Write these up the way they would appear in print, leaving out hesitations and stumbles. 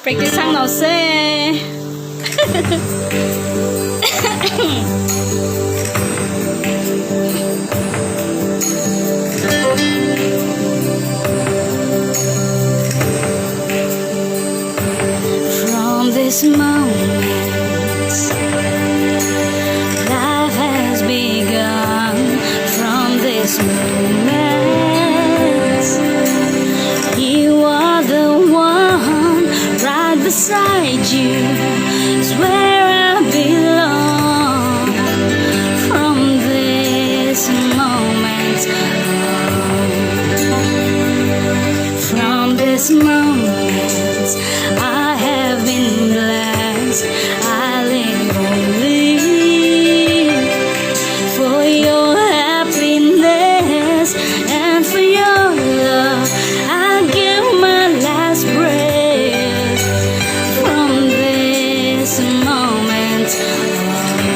Practice sang nào xe. From this moment, life has begun. From this moment, you are the one right beside you. Is where I belong. From this moment on, from this moment, I have been blessed. I live only for your happiness and for your love. I give my last breath. From this moment on,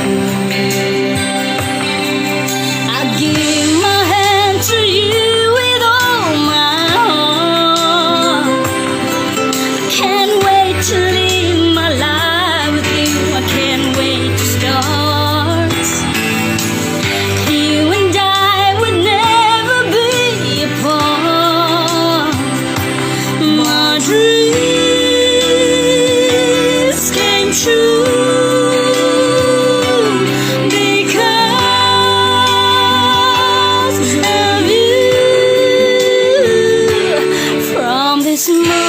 I give my hand to you with all my heart. Can't wait to live my life with you. I can't wait to start. You and I would never be apart. My dreams came true because of you. From this moment